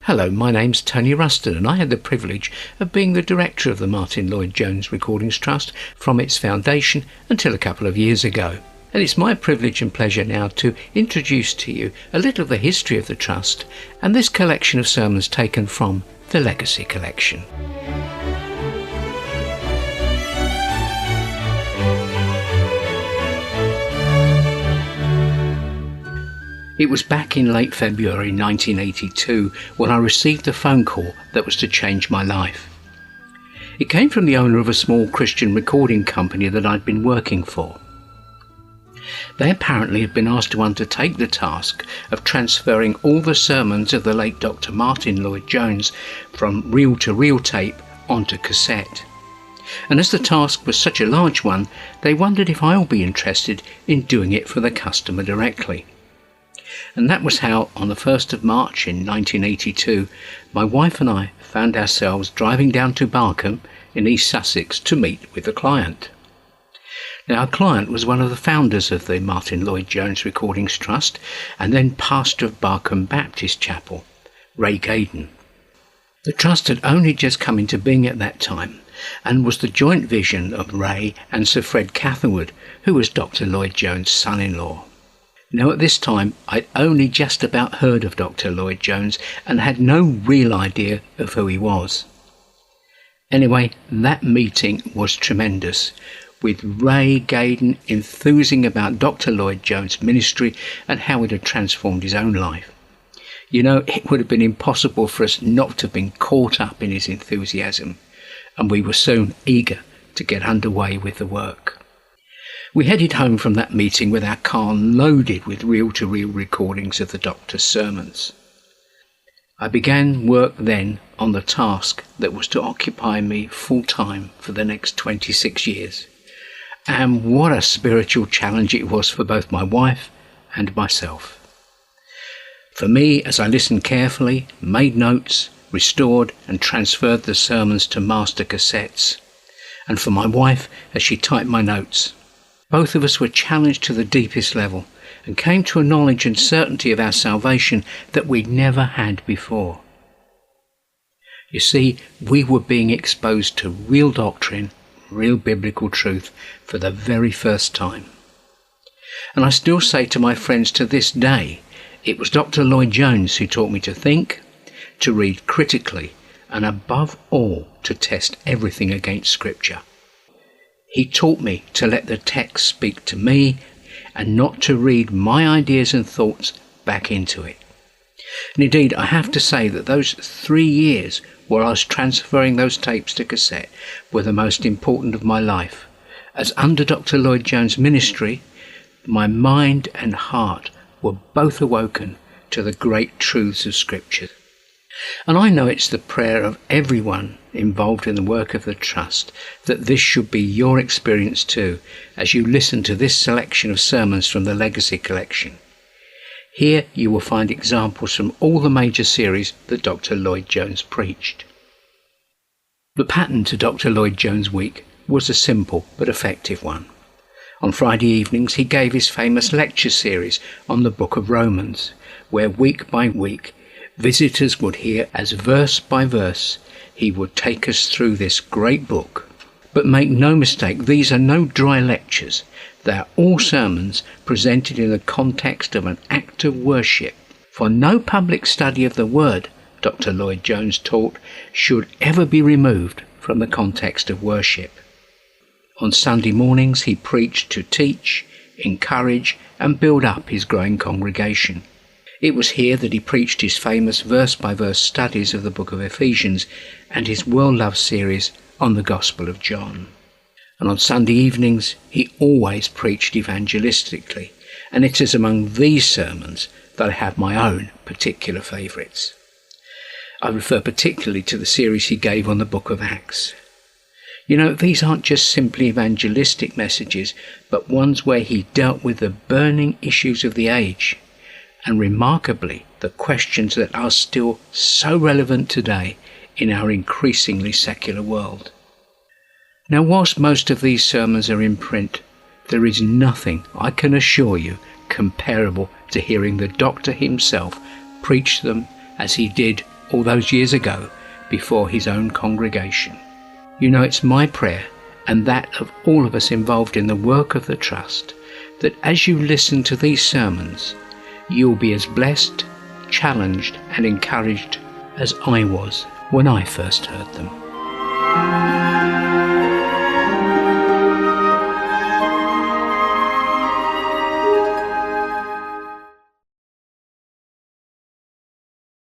Hello, my name's Tony Ruston, and I had the privilege of being the director of the Martyn Lloyd-Jones Recordings Trust from its foundation until a couple of years ago. And it's my privilege and pleasure now to introduce to you a little of the history of the Trust and this collection of sermons taken from the Legacy Collection. It was back in late February 1982 when I received a phone call that was to change my life. It came from the owner of a small Christian recording company that I'd been working for. They apparently had been asked to undertake the task of transferring all the sermons of the late Dr. Martyn Lloyd-Jones from reel-to-reel tape onto cassette. And as the task was such a large one, they wondered if I'll be interested in doing it for the customer directly. And that was how, on the 1st of March in 1982, my wife and I found ourselves driving down to Barkham in East Sussex to meet with the client. Now, our client was one of the founders of the Martyn Lloyd-Jones Recordings Trust and then pastor of Barkham Baptist Chapel, Ray Gaydon. The Trust had only just come into being at that time and was the joint vision of Ray and Sir Fred Catherwood, who was Dr. Lloyd-Jones' son-in-law. Now, at this time, I'd only just about heard of Dr. Lloyd-Jones and had no real idea of who he was. Anyway, that meeting was tremendous, with Ray Gaydon enthusing about Dr. Lloyd-Jones' ministry and how it had transformed his own life. You know, it would have been impossible for us not to have been caught up in his enthusiasm, and we were soon eager to get underway with the work. We headed home from that meeting with our car loaded with reel-to-reel recordings of the Doctor's sermons. I began work then on the task that was to occupy me full-time for the next 26 years. And what a spiritual challenge it was for both my wife and myself. For me, as I listened carefully, made notes, restored and transferred the sermons to master cassettes. And for my wife, as she typed my notes. Both of us were challenged to the deepest level and came to a knowledge and certainty of our salvation that we'd never had before. You see, we were being exposed to real doctrine, real biblical truth for the very first time. And I still say to my friends to this day, it was Dr. Lloyd-Jones who taught me to think, to read critically, and above all, to test everything against Scripture. He taught me to let the text speak to me and not to read my ideas and thoughts back into it. And indeed, I have to say that those 3 years where I was transferring those tapes to cassette were the most important of my life, as under Dr. Lloyd-Jones' ministry, my mind and heart were both awoken to the great truths of Scripture. And I know it's the prayer of everyone involved in the work of the Trust that this should be your experience too, as you listen to this selection of sermons from the Legacy Collection. Here you will find examples from all the major series that Dr. Lloyd-Jones preached. The pattern to Dr. Lloyd-Jones' week was a simple but effective one. On Friday evenings he gave his famous lecture series on the book of Romans, where week by week visitors would hear as verse by verse he would take us through this great book. But make no mistake, these are no dry lectures. They are all sermons presented in the context of an act of worship. For no public study of the Word, Dr. Lloyd-Jones taught, should ever be removed from the context of worship. On Sunday mornings he preached to teach, encourage and build up his growing congregation. It was here that he preached his famous verse-by-verse studies of the book of Ephesians and his well-loved series on the Gospel of John. And on Sunday evenings, he always preached evangelistically, and it is among these sermons that I have my own particular favourites. I refer particularly to the series he gave on the book of Acts. You know, these aren't just simply evangelistic messages, but ones where he dealt with the burning issues of the age, and remarkably, the questions that are still so relevant today in our increasingly secular world. Now, whilst most of these sermons are in print, there is nothing, I can assure you, comparable to hearing the Doctor himself preach them as he did all those years ago before his own congregation. You know, it's my prayer, and that of all of us involved in the work of the Trust, that as you listen to these sermons, you'll be as blessed, challenged and encouraged as I was when I first heard them.